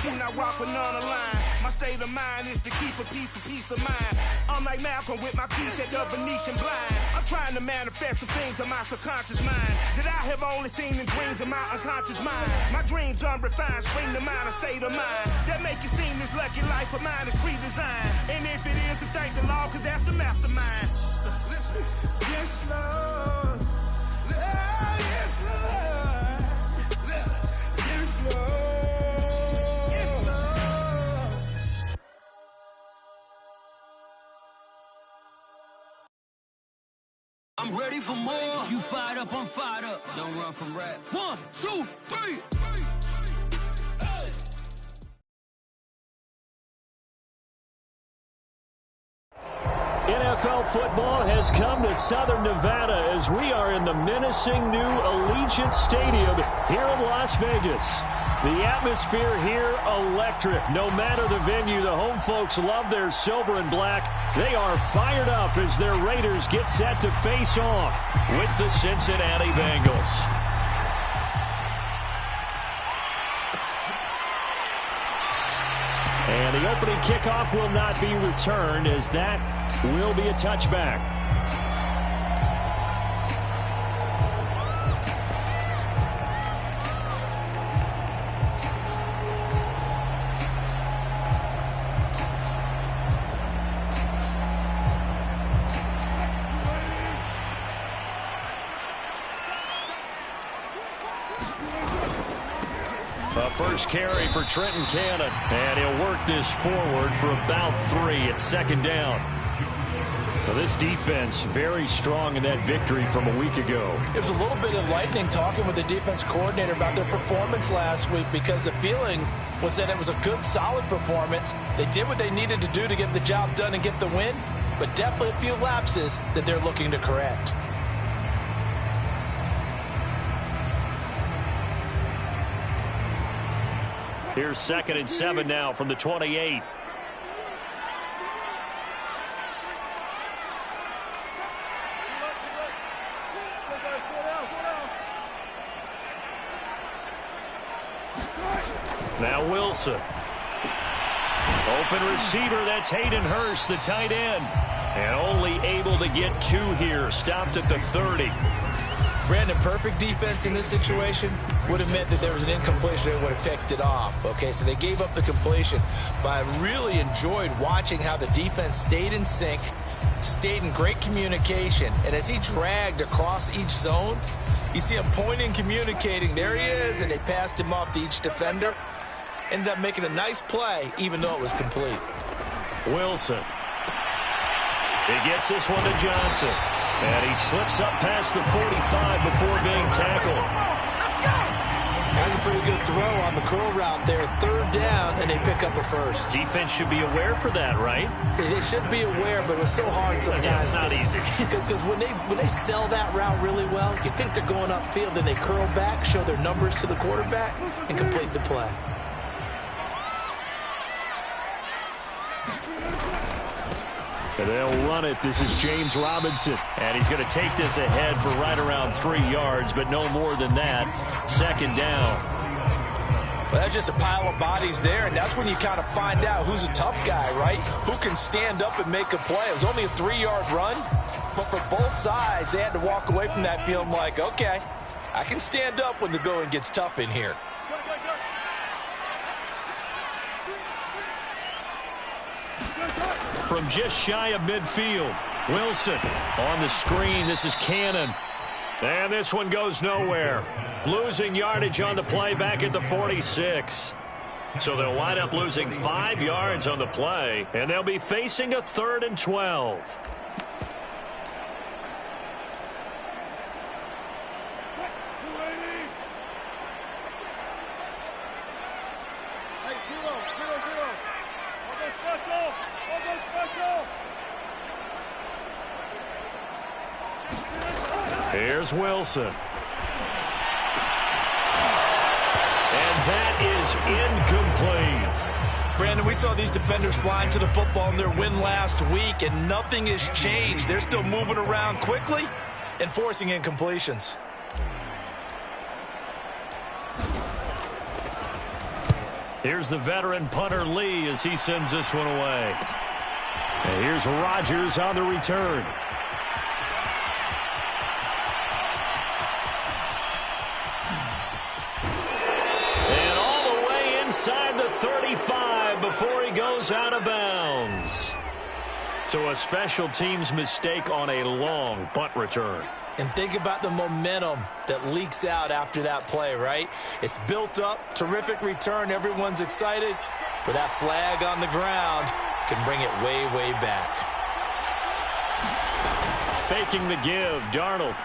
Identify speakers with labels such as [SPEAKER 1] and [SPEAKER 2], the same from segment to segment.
[SPEAKER 1] Do not walk with none aligned. My state of mind is to keep a peace of mind. I'm like Malcolm with my piece at the Venetian blinds. I'm trying to manifest some things in my subconscious mind that I have only seen in dreams in my unconscious mind. My dreams unrefined, spring to mind, a state of mind that make it seem this lucky life of mine is pre-designed. And if it is, then thank the Lord, cause that's the mastermind. Yes, Lord. Yes, Lord. Yes, Lord. Yes, Lord.
[SPEAKER 2] I'm ready for more. You fired up, I'm fired up. Don't run from rap. 1, 2, 3.
[SPEAKER 3] NFL football has come to Southern Nevada as we are in the menacing new Allegiant Stadium here in Las Vegas. The atmosphere here, electric. No matter the venue, the home folks love their silver and black. They are fired up as their Raiders get set to face off with the Cincinnati Bengals. And the opening kickoff will not be returned as that will be a touchback. First carry for Trenton Cannon, and he'll work this forward for about 3 at second down. Well, this defense very strong in that victory from a week ago.
[SPEAKER 4] It was a little bit enlightening talking with the defense coordinator about their performance last week because the feeling was that it was a good, solid performance. They did what they needed to do to get the job done and get the win, but definitely a few lapses that they're looking to correct.
[SPEAKER 3] Here's 2nd and 7 now from the 28. Now Wilson. Open receiver, that's Hayden Hurst, the tight end. And only able to get 2 here, stopped at the 30.
[SPEAKER 4] Brandon, perfect defense in this situation would have meant that there was an incompletion and would have picked it off. Okay, so they gave up the completion. But I really enjoyed watching how the defense stayed in sync, stayed in great communication. And as he dragged across each zone, you see him pointing, communicating. There he is, and they passed him off to each defender. Ended up making a nice play, even though it was complete.
[SPEAKER 3] Wilson. He gets this one to Johnson. And he slips up past the 45 before being tackled.
[SPEAKER 4] That's a pretty good throw on the curl route there. 3rd down, and they pick up a first.
[SPEAKER 3] Defense should be aware for that, right?
[SPEAKER 4] They should be aware, but it's so hard sometimes.
[SPEAKER 3] Yeah, it's not easy.
[SPEAKER 4] Because when they sell that route really well, you think they're going upfield, then they curl back, show their numbers to the quarterback, and complete the play.
[SPEAKER 3] They'll run it. This is James Robinson. And he's going to take this ahead for right around 3 yards, but no more than that. 2nd down.
[SPEAKER 4] Well, that's just a pile of bodies there, and that's when you kind of find out who's a tough guy, right? Who can stand up and make a play. It was only a 3-yard run, but for both sides, they had to walk away from that feeling like, okay, I can stand up when the going gets tough in here.
[SPEAKER 3] From just shy of midfield, Wilson on the screen. This is Cannon. And this one goes nowhere. Losing yardage on the play back at the 46. So they'll wind up losing 5 yards on the play, and they'll be facing a 3rd and 12. Here's Wilson. And that is incomplete.
[SPEAKER 4] Brandon, we saw these defenders flying to the football in their win last week, and nothing has changed. They're still moving around quickly and forcing incompletions.
[SPEAKER 3] Here's the veteran punter Lee as he sends this one away. And here's Rodgers on the return. And all the way inside the 35 before he goes out of bounds. So a special teams mistake on a long punt return.
[SPEAKER 4] And think about the momentum that leaks out after that play, right? It's built up, terrific return, everyone's excited, but that flag on the ground can bring it way, way back.
[SPEAKER 3] Faking the give, Darnold.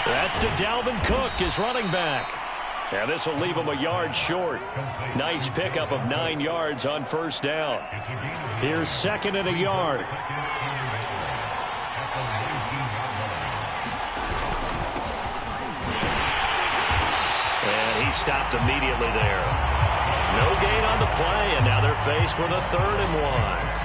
[SPEAKER 3] That's to Dalvin Cook, his running back. And this will leave him a yard short. Nice pickup of 9 yards on first down. Here's 2nd and a yard. And he stopped immediately there. No gain on the play, and now they're faced with a 3rd and 1.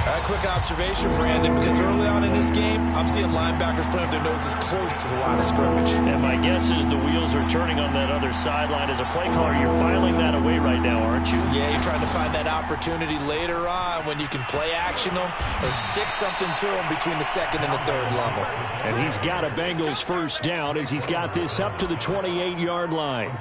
[SPEAKER 4] A quick observation, Brandon, because early on in this game, I'm seeing linebackers playing with their noses close to the line of scrimmage.
[SPEAKER 3] And my guess is the wheels are turning on that other sideline. As a play caller, you're filing that away right now, aren't you?
[SPEAKER 4] Yeah, you're trying to find that opportunity later on when you can play action them or stick something to them between the 2nd and the 3rd level.
[SPEAKER 3] And he's got a Bengals first down as he's got this up to the 28-yard line.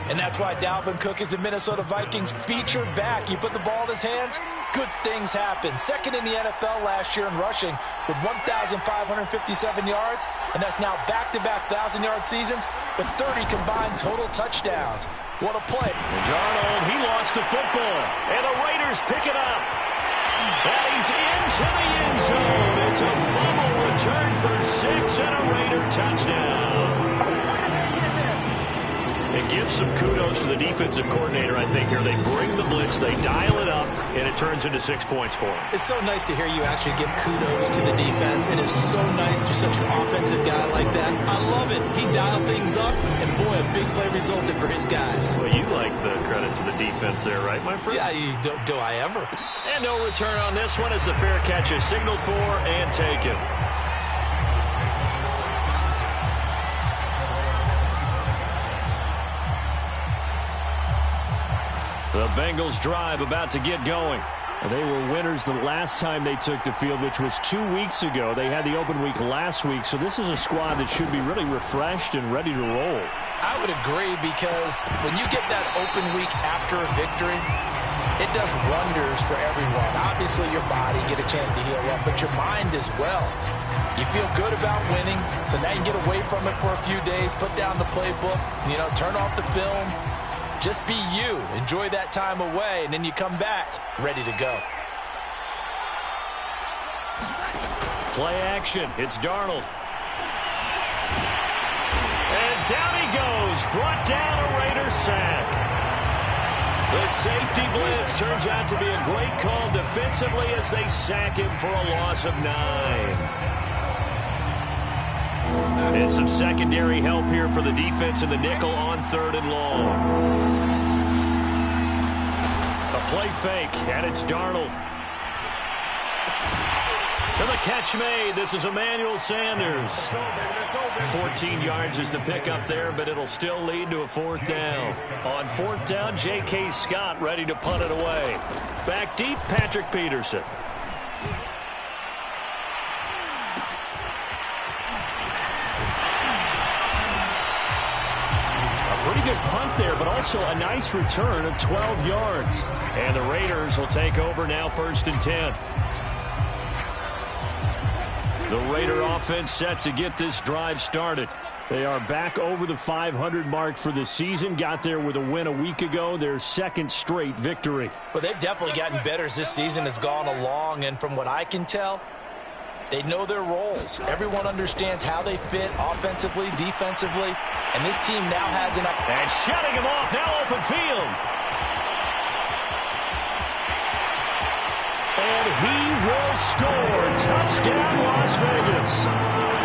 [SPEAKER 4] And that's why Dalvin Cook is the Minnesota Vikings featured back. You put the ball in his hands, good things happen. 2nd in the NFL last year in rushing with 1,557 yards, and that's now back-to-back 1,000-yard seasons with 30 combined total touchdowns. What a play.
[SPEAKER 3] Darnold, he lost the football, and the Raiders pick it up. And he's into the end zone. It's a fumble return for 6 and a Raider touchdown. It gives some kudos to the defensive coordinator, I think, here. They bring the blitz, they dial it up, and it turns into 6 points for him.
[SPEAKER 4] It's so nice to hear you actually give kudos to the defense. It is so nice you're such an offensive guy like that. I love it. He dialed things up, and boy, a big play resulted for his guys.
[SPEAKER 3] Well, you like the credit to the defense there, right, my friend?
[SPEAKER 4] Yeah, do I ever?
[SPEAKER 3] And no return on this one as the fair catch is signaled for and taken. The Bengals drive about to get going. They were winners the last time they took the field, which was 2 weeks ago. They had the open week last week, so this is a squad that should be really refreshed and ready to roll.
[SPEAKER 4] I would agree, because when you get that open week after a victory, it does wonders for everyone. Obviously, your body get a chance to heal up, but your mind as well. You feel good about winning, so now you can get away from it for a few days, put down the playbook, turn off the film. Just be you. Enjoy that time away, and then you come back ready to go.
[SPEAKER 3] Play action. It's Darnold. And down he goes. Brought down a Raider sack. The safety blitz turns out to be a great call defensively as they sack him for a loss of 9. And some secondary help here for the defense in the nickel on 3rd and long. A play fake, and it's Darnold. And the catch made. This is Emmanuel Sanders. 14 yards is the pickup there, but it'll still lead to a 4th down. On 4th down, J.K. Scott ready to punt it away. Back deep, Patrick Peterson. Pretty good punt there, but also a nice return of 12 yards. And the Raiders will take over now 1st and 10. The Raider offense set to get this drive started. They are back over the 500 mark for the season. Got there with a win a week ago, their 2nd straight victory.
[SPEAKER 4] Well, they've definitely gotten better as this season has gone along, and from what I can tell, they know their roles. Everyone understands how they fit offensively, defensively, and this team now has an...
[SPEAKER 3] And shutting him off, now open field. And he will score. Touchdown, Las Vegas.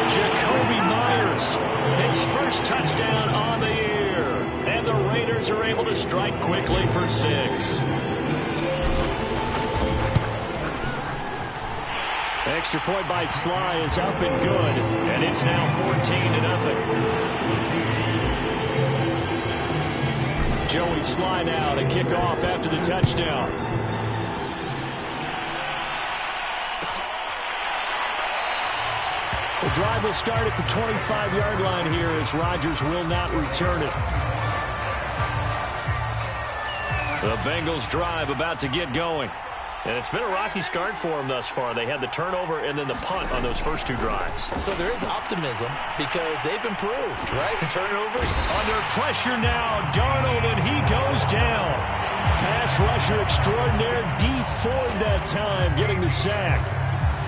[SPEAKER 3] Jacoby Myers, his first touchdown on the year. And the Raiders are able to strike quickly for 6. Extra point by Sly is up and good, and it's now 14-0. Joey slide out and kick off after the touchdown. The drive will start at the 25-yard line here as Rodgers will not return it. The Bengals drive about to get going. And it's been a rocky start for them thus far. They had the turnover and then the punt on those first two drives.
[SPEAKER 4] So there is optimism because they've improved, right? Turnover.
[SPEAKER 3] Under pressure now, Darnold, and he goes down. Pass rusher extraordinaire, D Ford that time, getting the sack.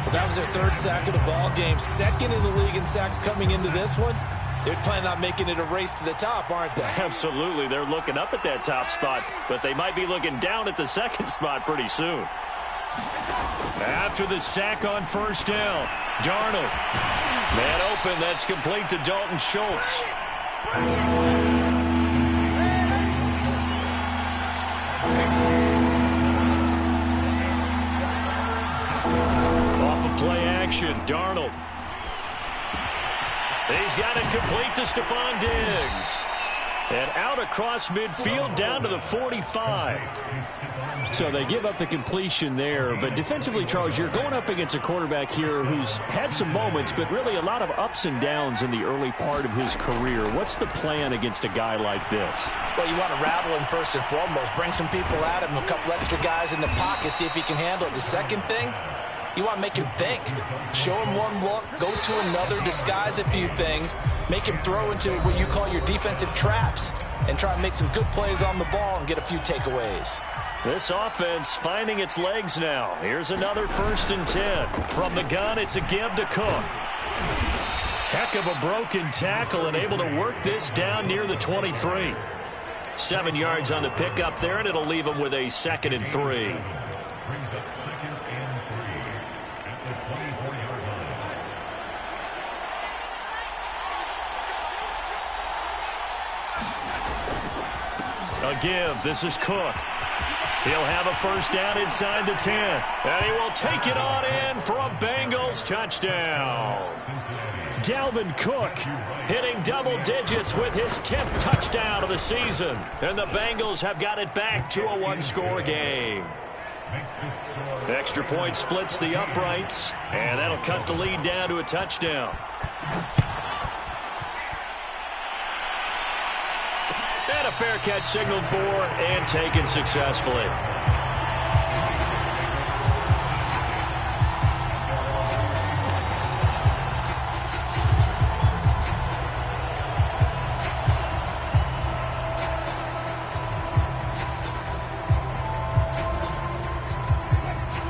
[SPEAKER 4] Well, that was their third sack of the ball game. Second in the league in sacks coming into this one. They're planning on making it a race to the top, aren't they?
[SPEAKER 3] Absolutely. They're looking up at that top spot, but they might be looking down at the second spot pretty soon. After the sack on first down, Darnold. Man open, that's complete to Dalton Schultz. Off of play action, Darnold. He's got it complete to Stephon Diggs. And out across midfield down to the 45. So they give up the completion there. But defensively, Charles, you're going up against a quarterback here who's had some moments, but really a lot of ups and downs in the early part of his career. What's the plan against a guy like this?
[SPEAKER 4] Well, you want to rattle him first and foremost. Bring some people at him, a couple extra guys in the pocket, see if he can handle it. The second thing, you want to make him think. Show him one look, go to another, disguise a few things, make him throw into what you call your defensive traps, and try to make some good plays on the ball and get a few takeaways.
[SPEAKER 3] This offense finding its legs now. Here's another 1st and 10. From the gun, it's a give to Cook. Heck of a broken tackle and able to work this down near the 23. 7 yards on the pickup there, and it'll leave him with a 2nd and 3. A give. This is Cook. He'll have a first down inside the 10. And he will take it on in for a Bengals touchdown. Dalvin Cook hitting double digits with his 10th touchdown of the season. And the Bengals have got it back to a one-score game. Extra point splits the uprights. And that'll cut the lead down to a touchdown. And a fair catch signaled for and taken successfully.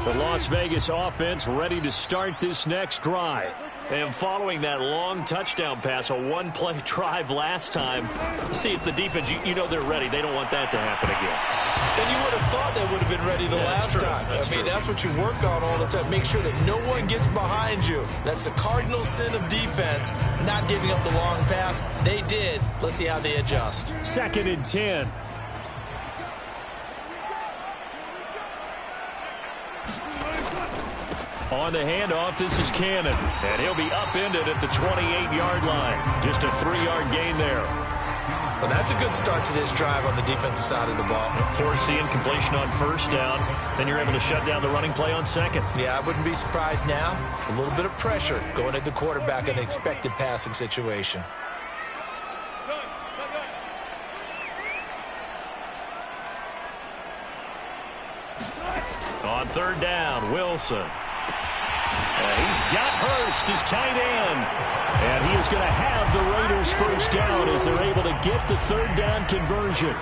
[SPEAKER 3] The Las Vegas offense ready to start this next drive. And following that long touchdown pass, a one-play drive last time, see if the defense, you know they're ready. They don't want that to happen again.
[SPEAKER 4] And you would have thought they would have been ready the last time. That's what you work on all the time. Make sure that no one gets behind you. That's the cardinal sin of defense, not giving up the long pass. They did. Let's see how they adjust.
[SPEAKER 3] 2nd and 10. On the handoff, this is Cannon. And he'll be upended at the 28-yard line. Just a 3-yard gain there.
[SPEAKER 4] Well, that's a good start to this drive on the defensive side of the ball.
[SPEAKER 3] Forcing completion on first down. Then you're able to shut down the running play on second.
[SPEAKER 4] Yeah, I wouldn't be surprised now. A little bit of pressure going at the quarterback in an expected passing situation.
[SPEAKER 3] On 3rd down, Wilson. He's got Hurst, his tight end. And he is going to have the Raiders first down as they're able to get the 3rd down conversion.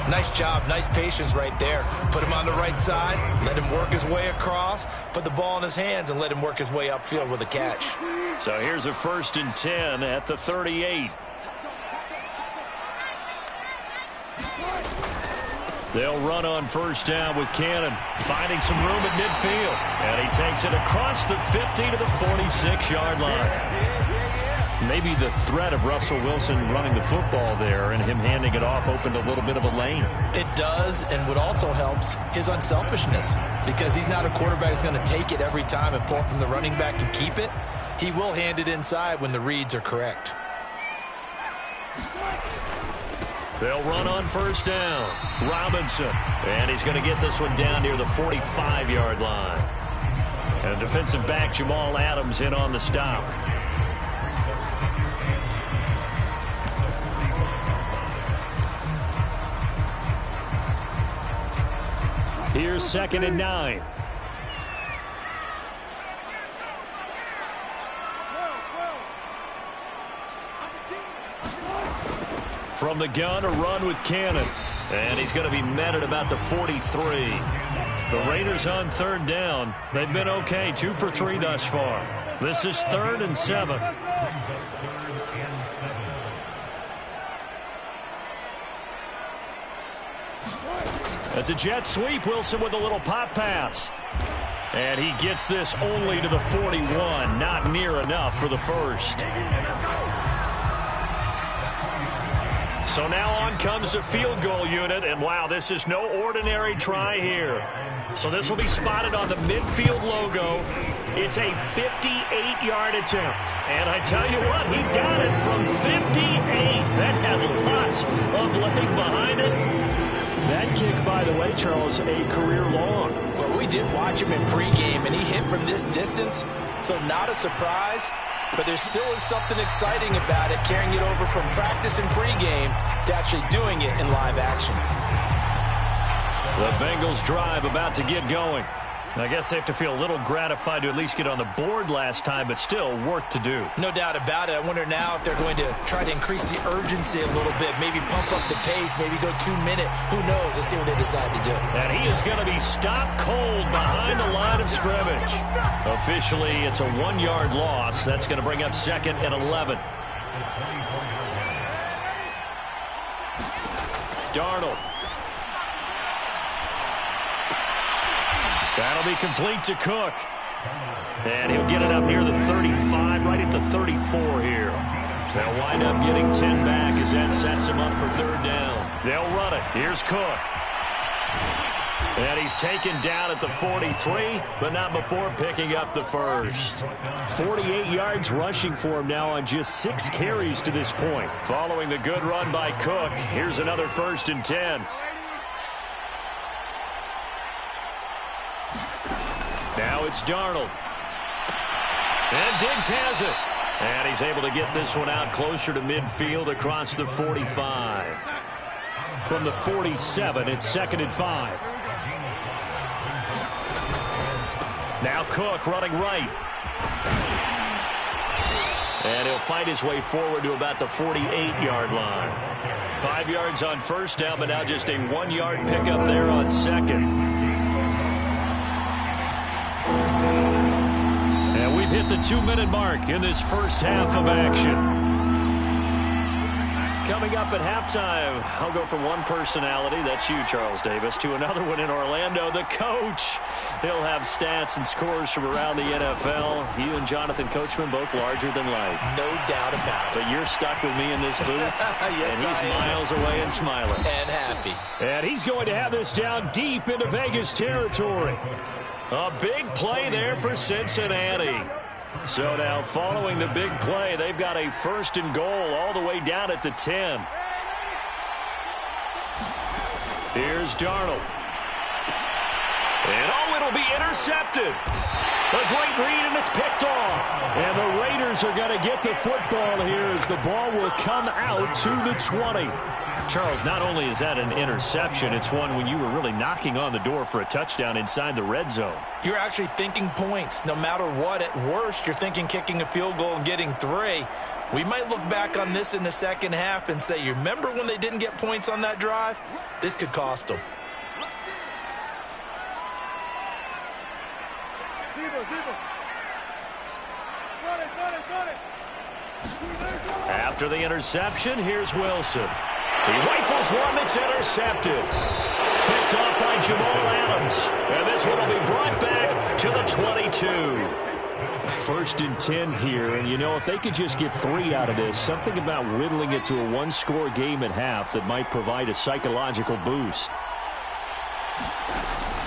[SPEAKER 4] Nice job, nice patience right there. Put him on the right side, let him work his way across, put the ball in his hands, and let him work his way upfield with a catch.
[SPEAKER 3] So here's a 1st and 10 at the 38. They'll run on first down with Cannon, finding some room at midfield. And he takes it across the 50 to the 46-yard line. Maybe the threat of Russell Wilson running the football there and him handing it off opened a little bit of a lane.
[SPEAKER 4] It does, and what also helps, his unselfishness. Because he's not a quarterback who's going to take it every time and pull it from the running back and keep it. He will hand it inside when the reads are correct.
[SPEAKER 3] They'll run on first down. Robinson. And he's going to get this one down near the 45-yard line. And defensive back Jamal Adams in on the stop. Here's 2nd and 9. From the gun, a run with Cannon. And he's going to be met at about the 43. The Raiders on 3rd down. They've been okay, 2 for 3 thus far. This is 3rd and 7. That's a jet sweep. Wilson with a little pop pass. And he gets this only to the 41. Not near enough for the first. So now on comes the field goal unit. And wow, this is no ordinary try here. So this will be spotted on the midfield logo. It's a 58-yard attempt. And I tell you what, he got it from 58. That had lots of leg behind it. That kick, by the way, Charles, a career long.
[SPEAKER 4] Well, we did watch him in pregame, and he hit from this distance, so not a surprise. But there still is something exciting about it, carrying it over from practice and pregame to actually doing it in live action.
[SPEAKER 3] The Bengals drive about to get going. I guess they have to feel a little gratified to at least get on the board last time, but still work to do.
[SPEAKER 4] No doubt about it. I wonder now if they're going to try to increase the urgency a little bit, maybe pump up the pace, maybe go 2-minute. Who knows? Let's see what they decide to do.
[SPEAKER 3] And he is going to be stopped cold behind the line of scrimmage. Officially, it's a 1-yard loss. That's going to bring up 2nd and 11. Darnold. That'll be complete to Cook. And he'll get it up near the 35, right at the 34 here. They'll wind up getting 10 back as that sets him up for 3rd down. They'll run it. Here's Cook. And he's taken down at the 43, but not before picking up the first. 48 yards rushing for him now on just 6 carries to this point. Following the good run by Cook, here's another 1st and 10. Now it's Darnold. And Diggs has it. And he's able to get this one out closer to midfield across the 45. From the 47, it's 2nd and 5. Now Cook running right. And he'll fight his way forward to about the 48-yard line. 5 yards on first down, but now just a 1-yard pickup there on 2nd. And we've hit the 2-minute mark in this first half of action. Coming up at halftime, I'll go from one personality, that's you, Charles Davis, to another one in Orlando, the coach. He'll have stats and scores from around the NFL. You and Jonathan Coachman, both larger than life.
[SPEAKER 4] No doubt about it.
[SPEAKER 3] But you're stuck with me in this booth.
[SPEAKER 4] Yes,
[SPEAKER 3] and he's miles away and smiling.
[SPEAKER 4] And happy.
[SPEAKER 3] And he's going to have this down deep into Vegas territory. A big play there for Cincinnati. So now following the big play, they've got a 1st and goal all the way down at the 10. Here's Darnold. And oh, it'll be intercepted. A great read, and it's picked off. And the Raiders are going to get the football here as the ball will come out to the 20. Charles, not only is that an interception, it's one when you were really knocking on the door for a touchdown inside the red zone.
[SPEAKER 4] You're actually thinking points. No matter what, at worst, you're thinking kicking a field goal and getting 3. We might look back on this in the second half and say, you remember when they didn't get points on that drive? This could cost them.
[SPEAKER 3] After the interception, here's Wilson. He rifles one that's intercepted. Picked off by Jamal Adams. And this one will be brought back to the 22. 1st and 10 here. And, you know, if they could just get 3 out of this, something about whittling it to a 1-score game at half that might provide a psychological boost.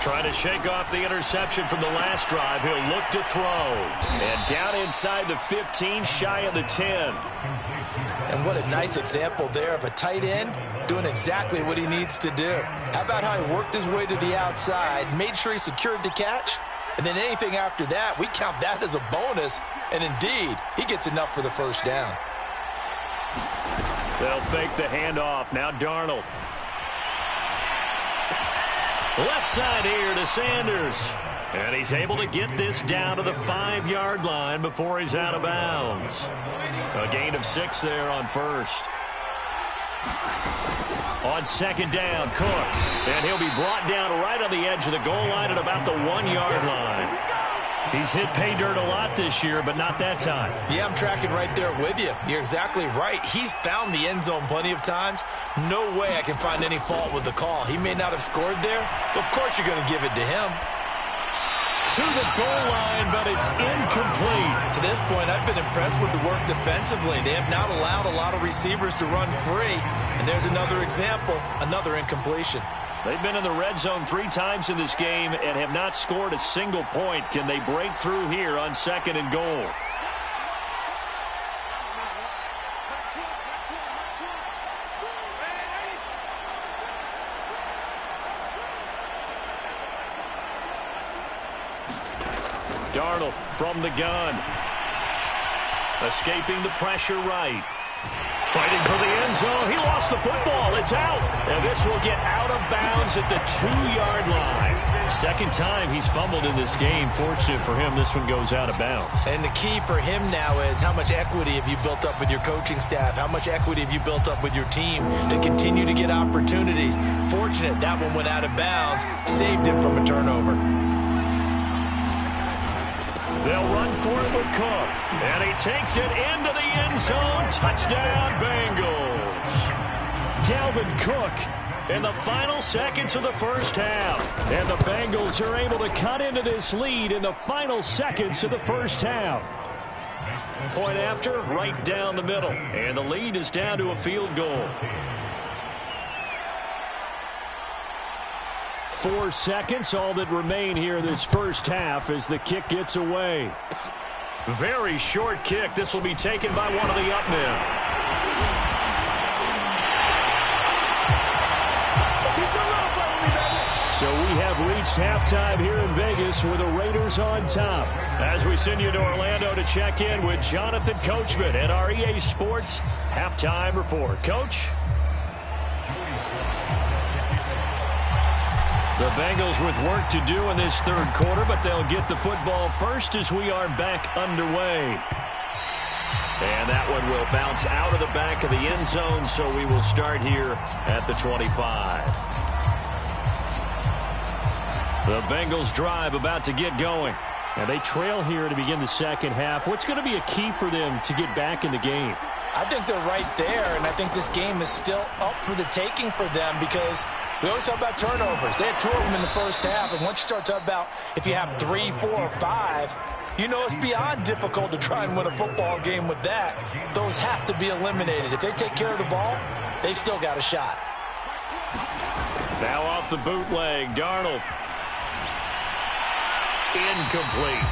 [SPEAKER 3] Trying to shake off the interception from the last drive. He'll look to throw. And down inside the 15, shy of the 10.
[SPEAKER 4] And what a nice example there of a tight end doing exactly what he needs to do. How about how he worked his way to the outside, made sure he secured the catch, and then anything after that, we count that as a bonus. And indeed, he gets enough for the first down.
[SPEAKER 3] They'll fake the handoff. Now Darnold. Left side here to Sanders. And he's able to get this down to the 5-yard line before he's out of bounds. A gain of 6 there on first. On second down, Cook. And he'll be brought down right on the edge of the goal line at about the 1-yard line. He's hit pay dirt a lot this year, but not that time.
[SPEAKER 4] Yeah, I'm tracking right there with you. You're exactly right. He's found the end zone plenty of times. No way I can find any fault with the call. He may not have scored there, but of course you're going to give it to him.
[SPEAKER 3] To the goal line, but it's incomplete.
[SPEAKER 4] To this point, I've been impressed with the work defensively. They have not allowed a lot of receivers to run free. And there's another example, another incompletion.
[SPEAKER 3] They've been in the red zone 3 times in this game and have not scored a single point. Can they break through here on second and goal? Darnold from the gun. Escaping the pressure right. Fighting for the end zone. He lost the football. It's out. And this will get out of bounds at the 2-yard line. Second time he's fumbled in this game. Fortunate for him, this one goes out of bounds.
[SPEAKER 4] And the key for him now is how much equity have you built up with your coaching staff? How much equity have you built up with your team to continue to get opportunities? Fortunate that one went out of bounds. Saved him from a turnover.
[SPEAKER 3] They'll run for it with Cook. And he takes it into the end zone. Touchdown, Bengals. Dalvin Cook in the final seconds of the first half. And the Bengals are able to cut into this lead in the final seconds of the first half. Point after, right down the middle. And the lead is down to a field goal. 4 seconds, all that remain here this first half as the kick gets away. Very short kick. This will be taken by one of the up men. So we have reached halftime here in Vegas with the Raiders on top. As we send you to Orlando to check in with Jonathan Coachman at our EA Sports Halftime Report. Coach? The Bengals with work to do in this third quarter, but they'll get the football first as we are back underway. And that one will bounce out of the back of the end zone, so we will start here at the 25. The Bengals drive about to get going. And they trail here to begin the second half. What's going to be a key for them to get back in the game?
[SPEAKER 4] I think they're right there, and I think this game is still up for the taking for them because we always talk about turnovers. They had 2 of them in the first half, and once you start talking about if you have 3, 4, or 5, you know it's beyond difficult to try and win a football game with that. Those have to be eliminated. If they take care of the ball, they've still got a shot.
[SPEAKER 3] Now off the bootleg, Darnold. Incomplete.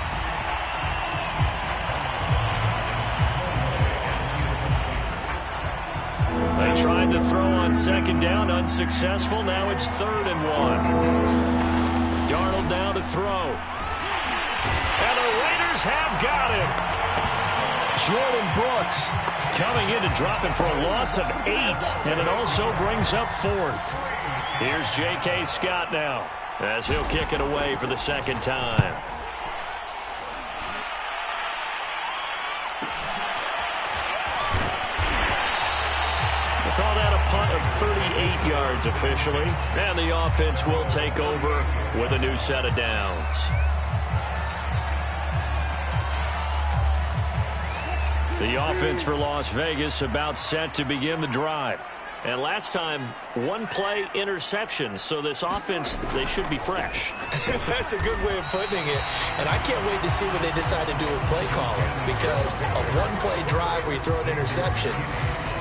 [SPEAKER 3] They tried to throw on second down, unsuccessful. Now it's 3rd and 1. Darnold now to throw. And the Raiders have got him. Jordan Brooks coming in to drop him for a loss of 8, and it also brings up 4th. Here's J.K. Scott now as he'll kick it away for the second time. Call that a punt of 38 yards officially. And the offense will take over with a new set of downs. The offense for Las Vegas about set to begin the drive. And last time, 1-play interception. So this offense, they should be fresh.
[SPEAKER 4] That's a good way of putting it. And I can't wait to see what they decide to do with play calling. Because a 1-play drive where you throw an interception,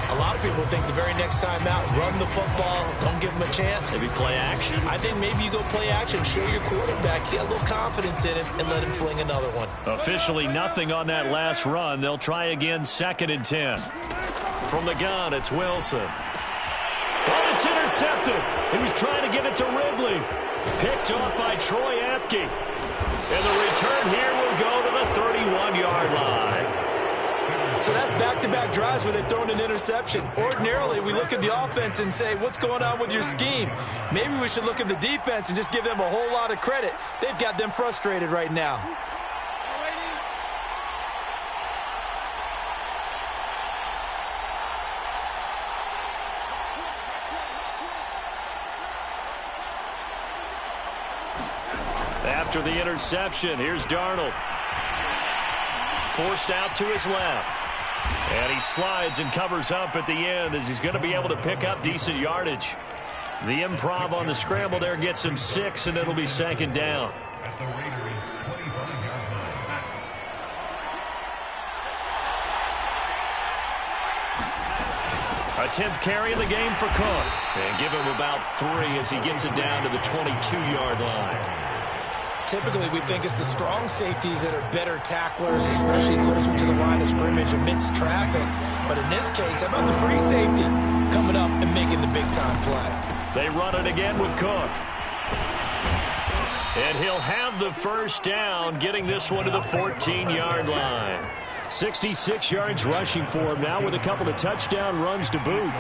[SPEAKER 4] a lot of people think the very next time out, run the football, don't give them a chance.
[SPEAKER 3] Maybe play action?
[SPEAKER 4] I think maybe you go play action, show your quarterback you got a little confidence in him, and let him fling another one.
[SPEAKER 3] Officially nothing on that last run. They'll try again, 2nd and 10. From the gun, it's Wilson. Oh, it's intercepted. He was trying to get it to Ridley. Picked off by Troy Apke. And the return here will go to the 31-yard line.
[SPEAKER 4] So that's back-to-back drives where they've thrown an interception. Ordinarily, we look at the offense and say, what's going on with your scheme? Maybe we should look at the defense and just give them a whole lot of credit. They've got them frustrated right now.
[SPEAKER 3] After the interception, here's Darnold. Forced out to his left. And he slides and covers up at the end as he's going to be able to pick up decent yardage. The improv on the scramble there gets him 6, and it'll be 2nd down. A 10th carry in the game for Cook. And give him about 3 as he gets it down to the 22-yard line.
[SPEAKER 4] Typically, we think it's the strong safeties that are better tacklers, especially closer to the line of scrimmage amidst traffic. But in this case, how about the free safety coming up and making the big-time play?
[SPEAKER 3] They run it again with Cook. And he'll have the first down, getting this one to the 14-yard line. 66 yards rushing for him now with a couple of touchdown runs to boot.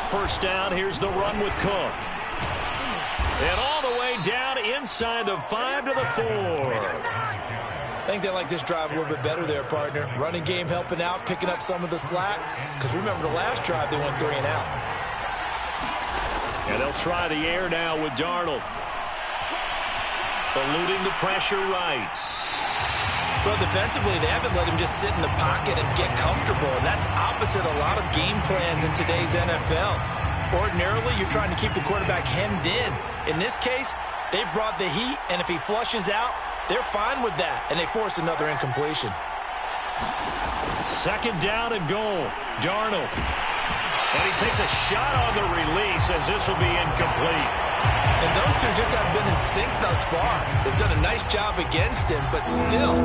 [SPEAKER 3] First down, here's the run with Cook. And all the way down inside the 5 to the 4.
[SPEAKER 4] I think they like this drive a little bit better there, partner. Running game helping out, picking up some of the slack. Because remember, the last drive, they went 3 and out.
[SPEAKER 3] And they'll try the air now with Darnold. Eluding the pressure right.
[SPEAKER 4] Well, defensively, they haven't let him just sit in the pocket and get comfortable. And that's opposite a lot of game plans in today's NFL. Ordinarily, you're trying to keep the quarterback hemmed in. In this case, they brought the heat, and if he flushes out, they're fine with that, and they force another incompletion.
[SPEAKER 3] 2nd down and goal. Darnold. And he takes a shot on the release as this will be incomplete.
[SPEAKER 4] And those two just haven't been in sync thus far. They've done a nice job against him, but still,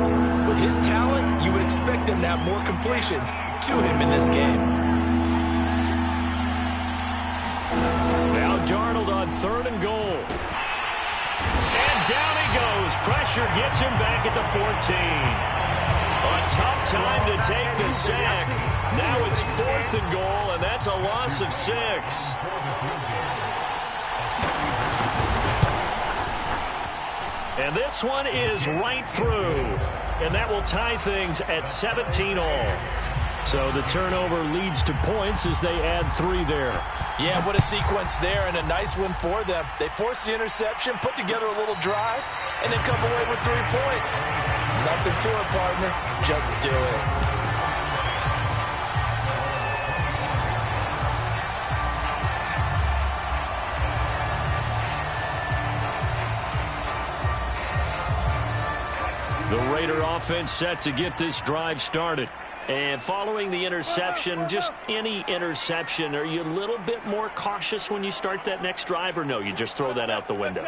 [SPEAKER 4] with his talent, you would expect them to have more completions to him in this game.
[SPEAKER 3] Now Darnold on 3rd and goal. And down he goes. Pressure gets him back at the 14. A tough time to take the sack. Now it's 4th and goal, and that's a loss of 6. And this one is right through. And that will tie things at 17 all. So the turnover leads to points as they add 3 there.
[SPEAKER 4] Yeah, what a sequence there, and a nice one for them. They force the interception, put together a little drive, and then come away with 3 points. Nothing to it, partner. Just do it.
[SPEAKER 3] The Raider offense set to get this drive started. And following the interception, just any interception, are you a little bit more cautious when you start that next drive, or no, you just throw that out the window?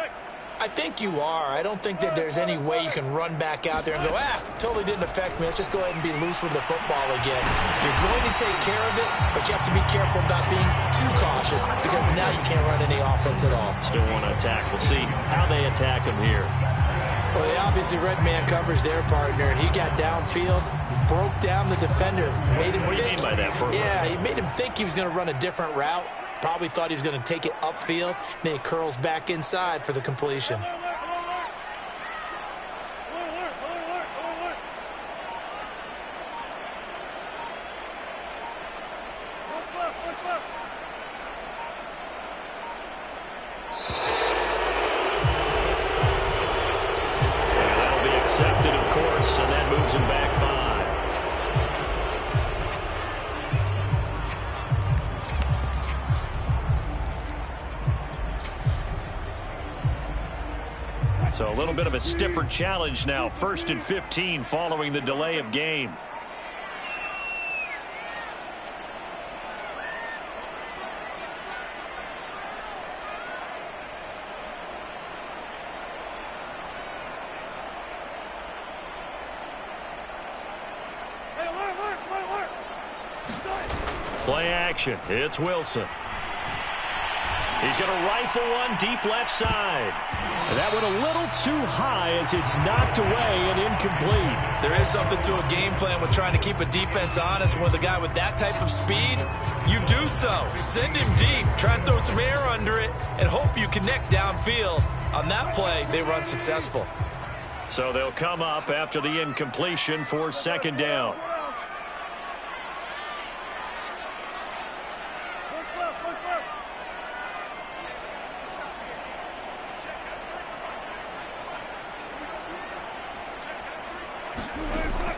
[SPEAKER 4] I think you are. I don't think that there's any way you can run back out there and go, totally didn't affect me. Let's just go ahead and be loose with the football again. You're going to take care of it, but you have to be careful about being too cautious because now you can't run any offense at all.
[SPEAKER 3] Still want to attack. We'll see how they attack him here.
[SPEAKER 4] Well, they obviously red man covers their partner, and he got downfield, broke down the defender. Made him
[SPEAKER 3] what do you mean by that?
[SPEAKER 4] Yeah, he made him think he was going to run a different route. Probably thought he was going to take it upfield. Then he curls back inside for the completion.
[SPEAKER 3] That'll be accepted, of course, and that moves him back 5. So a little bit of a stiffer challenge now. 1st and 15 following the delay of game. Play action. It's Wilson. He's going to rifle one deep left side. And that went a little too high as it's knocked away and incomplete.
[SPEAKER 4] There is something to a game plan with trying to keep a defense honest. With a guy with that type of speed, you do so. Send him deep. Try and throw some air under it and hope you connect downfield. On that play, they were unsuccessful.
[SPEAKER 3] So they'll come up after the incompletion for second down.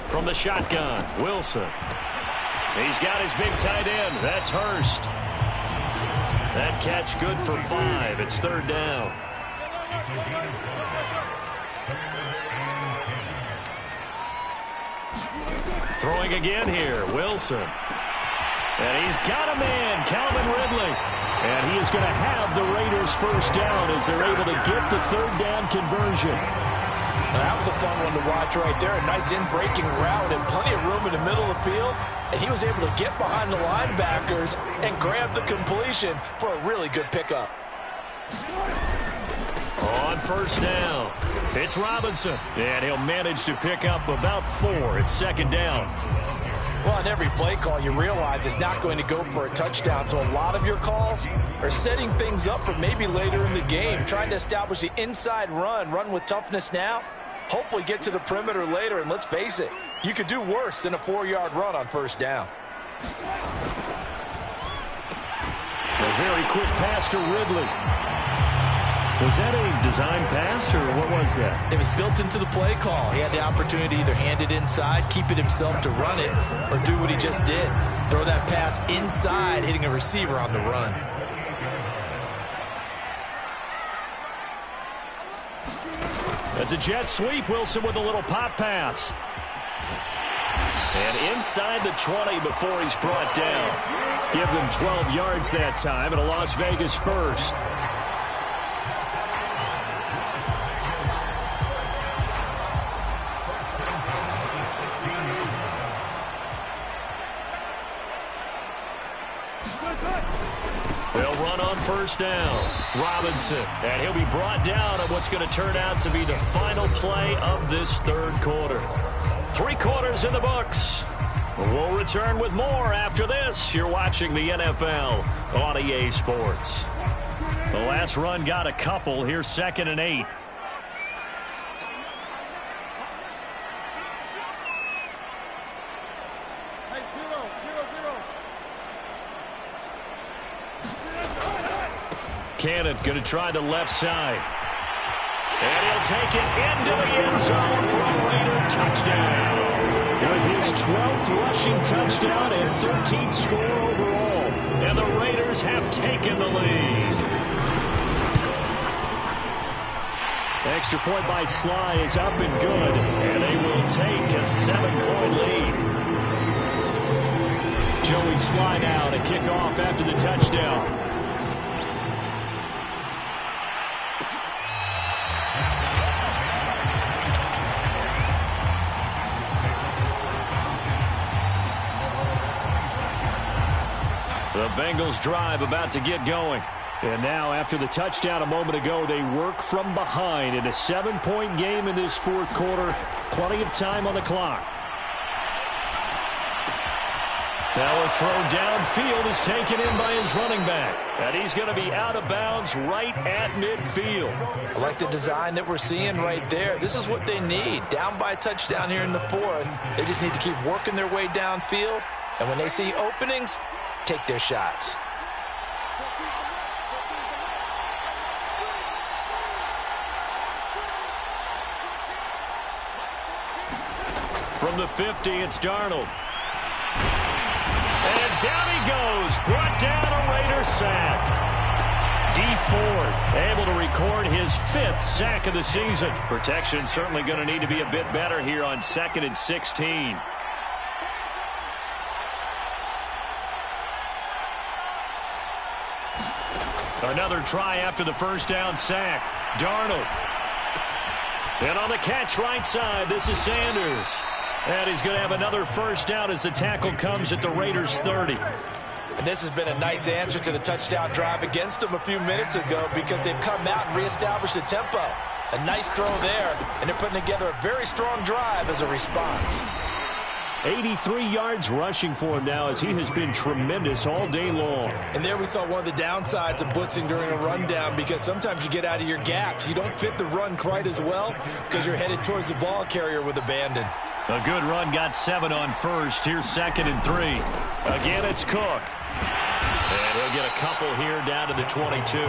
[SPEAKER 3] From the shotgun, Wilson. He's got his big tight end. That's Hurst. That catch good for 5. It's third down. Throwing again here, Wilson. And he's got a man, Calvin Ridley. And he is going to have the Raiders first down as they're able to get the third down conversion.
[SPEAKER 4] That was a fun one to watch right there. A nice in-breaking route and plenty of room in the middle of the field. And he was able to get behind the linebackers and grab the completion for a really good pickup.
[SPEAKER 3] On first down, it's Robinson. And he'll manage to pick up about 4. It's second down.
[SPEAKER 4] Well, on every play call, you realize it's not going to go for a touchdown. So a lot of your calls are setting things up for maybe later in the game, trying to establish the inside run with toughness now. Hopefully get to the perimeter later, and let's face it, you could do worse than a 4-yard run on first down.
[SPEAKER 3] A very quick pass to Ridley. Was that a design pass, or what was that?
[SPEAKER 4] It was built into the play call. He had the opportunity to either hand it inside, keep it himself to run it, or do what he just did. Throw that pass inside, hitting a receiver on the run.
[SPEAKER 3] That's a jet sweep. Wilson with a little pop pass. And inside the 20 before he's brought down. Give them 12 yards that time and a Las Vegas first. They'll run on first down. Robinson, and he'll be brought down on what's going to turn out to be the final play of this third quarter. 3 quarters in the books. We'll return with more after this. You're watching the NFL on EA Sports. The last run got a couple. Here's 2nd and 8. Cannon going to try the left side. And he'll take it into the end zone for a Raider touchdown. With his 12th rushing touchdown and 13th score overall. And the Raiders have taken the lead. Extra point by Sly is up and good. And they will take a 7-point lead. Joey Sly now to kick off after the touchdown. The Bengals drive about to get going. And now after the touchdown a moment ago, they work from behind in a 7-point game in this fourth quarter. Plenty of time on the clock. Now a throw downfield is taken in by his running back. And he's going to be out of bounds right at midfield.
[SPEAKER 4] I like the design that we're seeing right there. This is what they need. Down by a touchdown here in the fourth. They just need to keep working their way downfield. And when they see openings, take their shots.
[SPEAKER 3] From the 50, it's Darnold. And down he goes. Brought down a Raider sack. D. Ford able to record his 5th sack of the season. Protection certainly going to need to be a bit better here on 2nd and 16. Another try after the first down sack. Darnold. And on the catch right side, this is Sanders. And he's going to have another first down as the tackle comes at the Raiders' 30.
[SPEAKER 4] And this has been a nice answer to the touchdown drive against them a few minutes ago because they've come out and reestablished the tempo. A nice throw there, and they're putting together a very strong drive as a response.
[SPEAKER 3] 83 yards rushing for him now as he has been tremendous all day long.
[SPEAKER 4] And there we saw one of the downsides of blitzing during a rundown because sometimes you get out of your gaps. You don't fit the run quite as well because you're headed towards the ball carrier with abandon.
[SPEAKER 3] A good run got 7 on first. Here's 2nd and 3. Again, it's Cook. And he'll get a couple here down to the 22.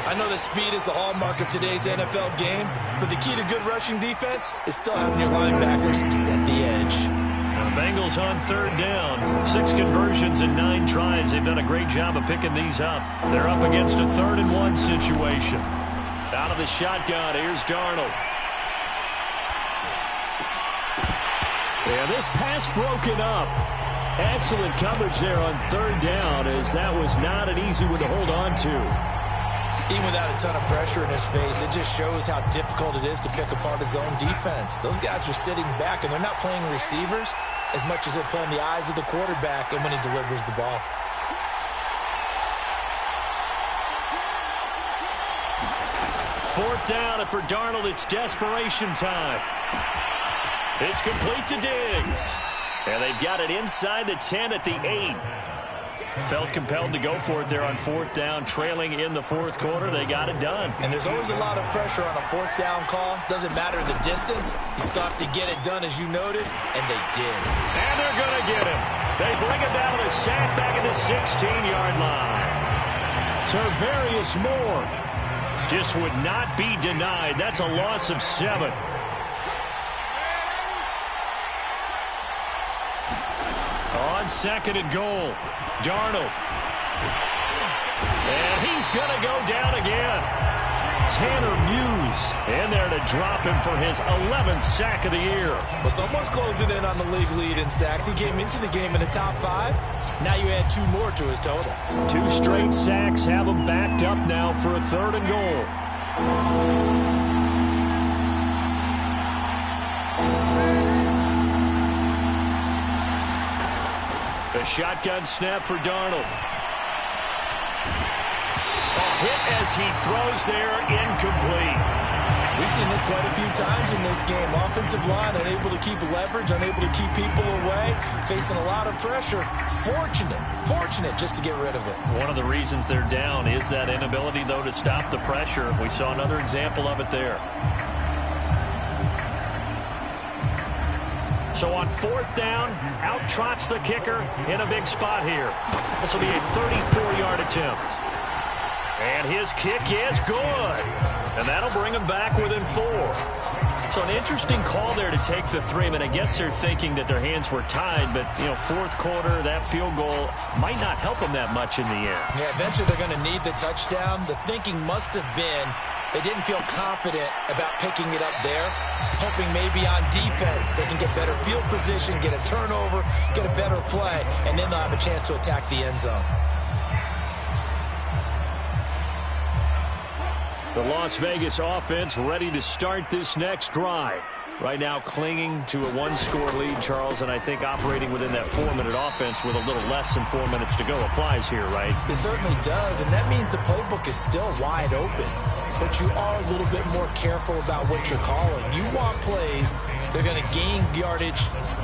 [SPEAKER 4] I know that speed is the hallmark of today's NFL game, but the key to good rushing defense is still having your linebackers set the edge.
[SPEAKER 3] The Bengals on 3rd down. 6 conversions and 9 tries. They've done a great job of picking these up. They're up against a 3rd and 1 situation. Out of the shotgun, here's Darnold. And this pass broken up. Excellent coverage there on 3rd down as that was not an easy one to hold on to.
[SPEAKER 4] Even without a ton of pressure in his face, it just shows how difficult it is to pick apart his own defense. Those guys are sitting back, and they're not playing receivers as much as they're playing the eyes of the quarterback and when he delivers the ball.
[SPEAKER 3] Fourth down, and for Darnold, it's desperation time. It's complete to Diggs. And they've got it inside the 10 at the 8. Felt compelled to go for it there on 4th down, trailing in the 4th quarter. They got it done.
[SPEAKER 4] And there's always a lot of pressure on a 4th down call. Doesn't matter the distance. You still have to get it done, as you noted, and they did.
[SPEAKER 3] And they're going to get him. They bring him down to the sack back at the 16-yard line. Tarvarius Moore just would not be denied. That's a loss of 7. On 2nd and goal, Darnold. And he's going to go down again. Tanner Muse in there to drop him for his 11th sack of the year.
[SPEAKER 4] Well, someone's closing in on the league lead in sacks. He came into the game in the top 5. Now you add 2 more to his total.
[SPEAKER 3] 2 straight sacks have him backed up now for a 3rd and goal. The shotgun snap for Darnold. A hit as he throws there, incomplete.
[SPEAKER 4] We've seen this quite a few times in this game. Offensive line unable to keep leverage, unable to keep people away, facing a lot of pressure. Fortunate just to get rid of it.
[SPEAKER 3] One of the reasons they're down is that inability, though, to stop the pressure. We saw another example of it there. So on 4th down, out trots the kicker in a big spot here. This will be a 34-yard attempt. And his kick is good. And that'll bring him back within 4. So an interesting call there to take the 3. I mean, I guess they're thinking that their hands were tied, but, 4th quarter, that field goal might not help them that much in the end.
[SPEAKER 4] Yeah, eventually they're going to need the touchdown. The thinking must have been they didn't feel confident about picking it up there, hoping maybe on defense they can get better field position, get a turnover, get a better play, and then they'll have a chance to attack the end zone.
[SPEAKER 3] The Las Vegas offense ready to start this next drive. Right now clinging to a 1-score lead, Charles, and I think operating within that 4-minute offense with a little less than 4 minutes to go applies here, right?
[SPEAKER 4] It certainly does, and that means the playbook is still wide open. But you are a little bit more careful about what you're calling. You want plays, they're going to gain yardage,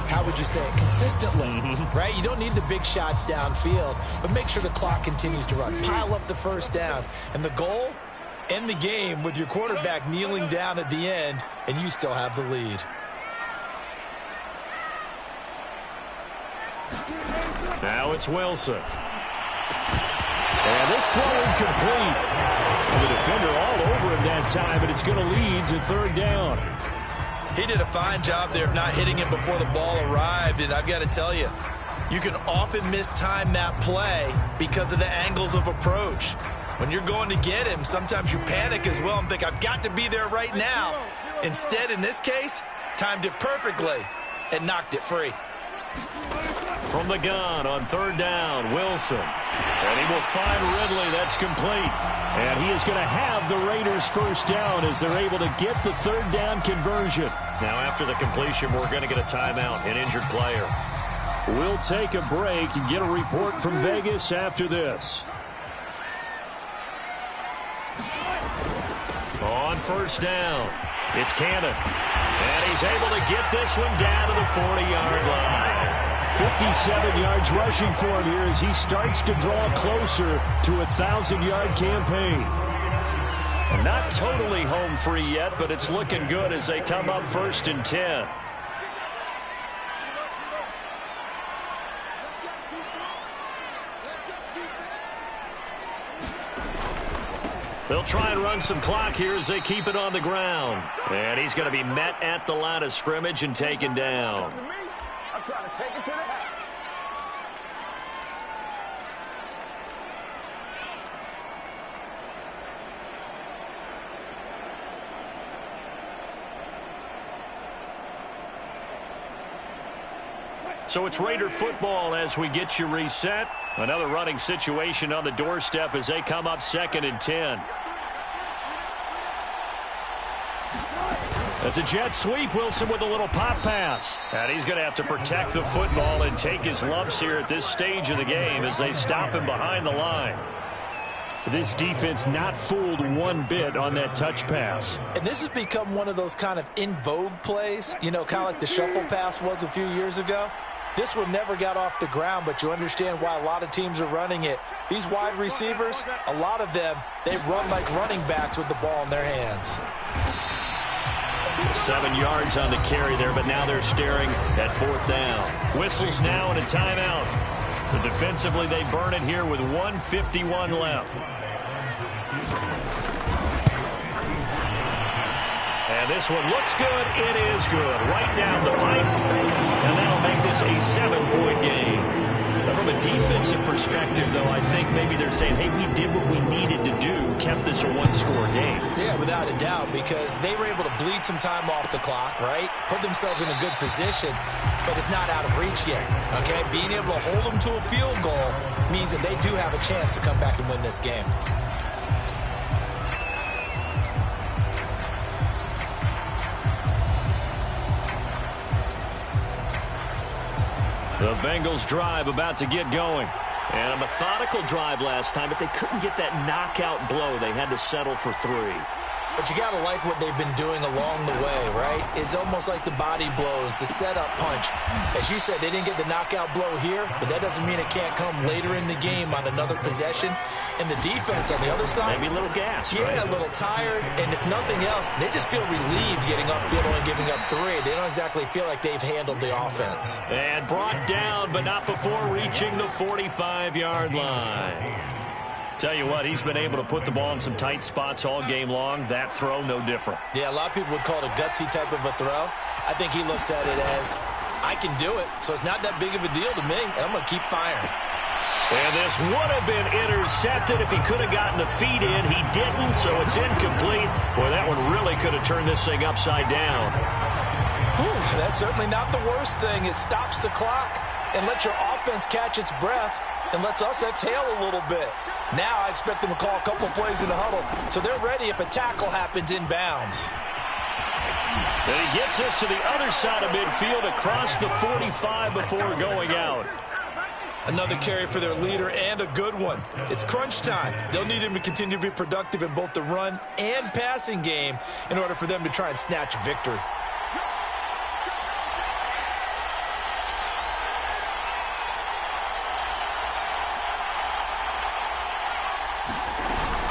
[SPEAKER 4] how would you say it, consistently, right? You don't need the big shots downfield, but make sure the clock continues to run. Pile up the first downs. And the goal, end the game with your quarterback kneeling down at the end, and you still have the lead.
[SPEAKER 3] Now it's Wilson. And this throw incomplete. And the defender all over him that time, but it's going to lead to 3rd down.
[SPEAKER 4] He did a fine job there of not hitting him before the ball arrived, and I've got to tell you, you can often mistime that play because of the angles of approach. When you're going to get him, sometimes you panic as well and think, I've got to be there right now. Instead, in this case, timed it perfectly and knocked it free.
[SPEAKER 3] From the gun on 3rd down, Wilson. And he will find Ridley. That's complete. And he is going to have the Raiders' first down as they're able to get the 3rd down conversion. Now, after the completion, we're going to get a timeout, an injured player. We'll take a break and get a report from Vegas after this. On first down, it's Cannon. And he's able to get this one down to the 40-yard line. 57 yards rushing for him here as he starts to draw closer to a 1,000-yard campaign. Not totally home free yet, but it's looking good as they come up 1st and 10. They'll try and run some clock here as they keep it on the ground. And he's going to be met at the line of scrimmage and taken down.
[SPEAKER 1] I'm trying to take it to the house.
[SPEAKER 3] So it's Raider football as we get you reset. Another running situation on the doorstep as they come up 2nd and 10. That's a jet sweep. Wilson with a little pop pass. And he's going to have to protect the football and take his lumps here at this stage of the game as they stop him behind the line. This defense not fooled one bit on that touch pass.
[SPEAKER 4] And this has become one of those kind of in vogue plays, you know, kind of like the shuffle pass was a few years ago. This one never got off the ground, but you understand why a lot of teams are running it. These wide receivers, a lot of them, they run like running backs with the ball in their hands.
[SPEAKER 3] 7 yards on the carry there, but now they're staring at 4th down. Whistles now and a timeout. So defensively, they burn it here with 1:51 left. And this one looks good. It is good. Right down the pipe. And that'll make this a 7-point game. Now, from a defensive perspective, though, I think maybe they're saying, hey, we did what we needed to do, kept this a one-score game.
[SPEAKER 4] Yeah, without a doubt, because they were able to bleed some time off the clock, right? Put themselves in a good position, but it's not out of reach yet, okay? Being able to hold them to a field goal means that they do have a chance to come back and win this game.
[SPEAKER 3] The Bengals drive about to get going. And a methodical drive last time, but they couldn't get that knockout blow. They had to settle for 3.
[SPEAKER 4] But you got to like what they've been doing along the way, right? It's almost like the body blows, the setup punch. As you said, they didn't get the knockout blow here, but that doesn't mean it can't come later in the game on another possession. And the defense on the other side,
[SPEAKER 3] maybe a little gas,
[SPEAKER 4] yeah,
[SPEAKER 3] right?
[SPEAKER 4] A little tired. And if nothing else, they just feel relieved getting upfield and giving up 3. They don't exactly feel like they've handled the offense.
[SPEAKER 3] And brought down, but not before reaching the 45-yard line. Tell you what, he's been able to put the ball in some tight spots all game long. That throw, no different.
[SPEAKER 4] Yeah, a lot of people would call it a gutsy type of a throw. I think he looks at it as, I can do it, so it's not that big of a deal to me, and I'm going to keep firing.
[SPEAKER 3] And this would have been intercepted if he could have gotten the feet in. He didn't, so it's incomplete. Boy, that one really could have turned this thing upside down.
[SPEAKER 4] Whew, that's certainly not the worst thing. It stops the clock and lets your offense catch its breath and lets us exhale a little bit. Now I expect them to call a couple plays in the huddle, so they're ready if a tackle happens inbounds.
[SPEAKER 3] And he gets us to the other side of midfield across the 45 before going out.
[SPEAKER 4] Another carry for their leader and a good one. It's crunch time. They'll need him to continue to be productive in both the run and passing game in order for them to try and snatch victory.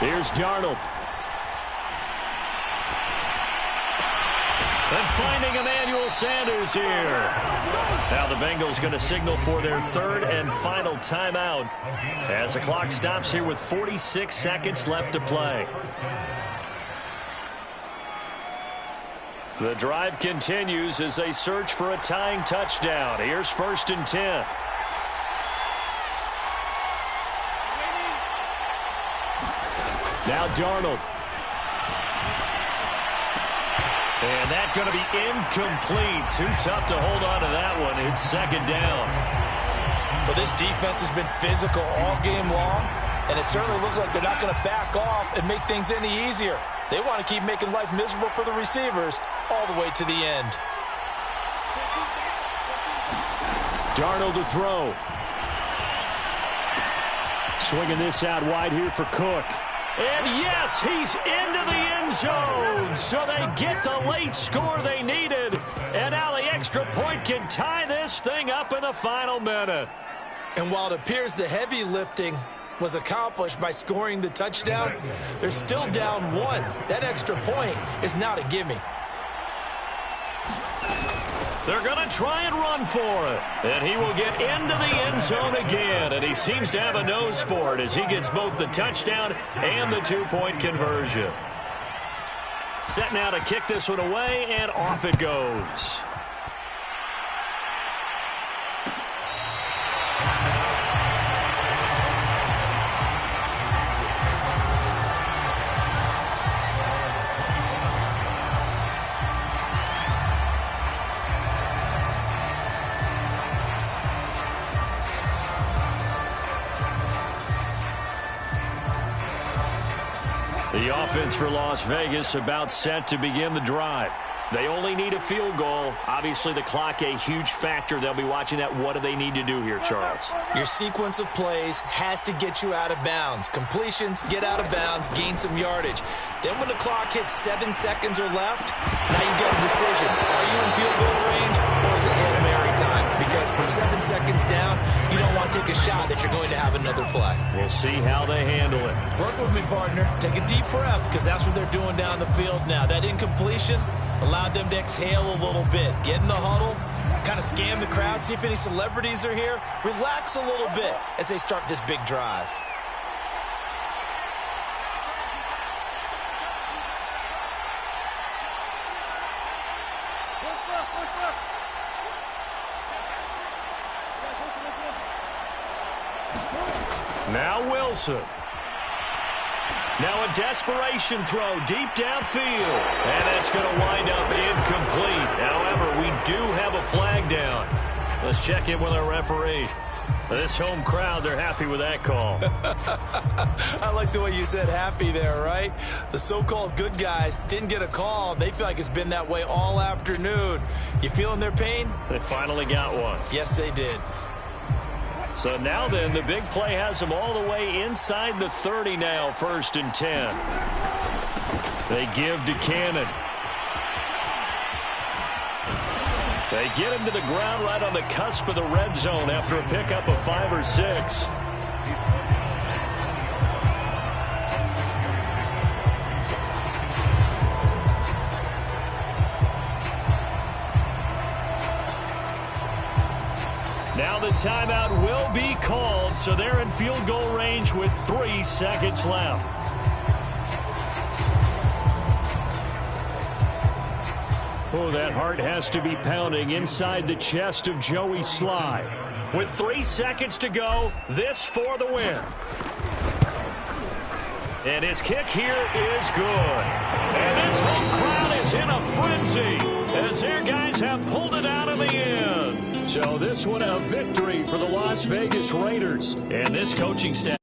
[SPEAKER 3] Here's Darnold. And finding Emmanuel Sanders here. Now the Bengals going to signal for their 3rd and final timeout as the clock stops here with 46 seconds left to play. The drive continues as they search for a tying touchdown. Here's 1st and 10. Now Darnold. And that's going to be incomplete. Too tough to hold on to that one. It's 2nd down.
[SPEAKER 4] Well, this defense has been physical all game long, and it certainly looks like they're not going to back off and make things any easier. They want to keep making life miserable for the receivers all the way to the end.
[SPEAKER 3] Darnold to throw. Swinging this out wide here for Cook. And yes, he's into the end zone. So they get the late score they needed. And now the extra point can tie this thing up in the final minute.
[SPEAKER 4] And while it appears the heavy lifting was accomplished by scoring the touchdown, they're still down 1. That extra point is now to gimme.
[SPEAKER 3] They're going to try and run for it. And he will get into the end zone again. And he seems to have a nose for it as he gets both the touchdown and the 2-point conversion. Set now to kick this one away, and off it goes. The offense for Las Vegas about set to begin the drive. They only need a field goal. Obviously, the clock a huge factor. They'll be watching that. What do they need to do here, Charles?
[SPEAKER 4] Your sequence of plays has to get you out of bounds. Completions, get out of bounds, gain some yardage. Then when the clock hits 7 seconds or left, now you've got a decision. Are you in field goal range, or is it Hail Mary time? Because from 7 seconds down, you don't want to take a shot that you're going to have another play.
[SPEAKER 3] We'll see how they handle it.
[SPEAKER 4] Work with me, partner. Take a deep breath, because that's what they're doing down the field now. That incompletion allowed them to exhale a little bit. Get in the huddle, kind of scan the crowd, see if any celebrities are here. Relax a little bit as they start this big drive.
[SPEAKER 3] Now Wilson. Now a desperation throw deep downfield. And that's going to wind up incomplete. However, we do have a flag down. Let's check in with our referee. This home crowd, they're happy with that call.
[SPEAKER 4] I like the way you said happy there, right? The so-called good guys didn't get a call. They feel like it's been that way all afternoon. You feeling their pain?
[SPEAKER 3] They finally got one.
[SPEAKER 4] Yes, they did.
[SPEAKER 3] So now then, the big play has them all the way inside the 30 now, 1st and 10. They give to Cannon. They get him to the ground right on the cusp of the red zone after a pickup of 5 or 6. Now the timeout will be called, so they're in field goal range with 3 seconds left. Oh, that heart has to be pounding inside the chest of Joey Sly. With 3 seconds to go, this for the win. And his kick here is good. And this home crowd is in a frenzy as their guys have pulled it out of the end. So this one a victory for the Las Vegas Raiders and this coaching staff.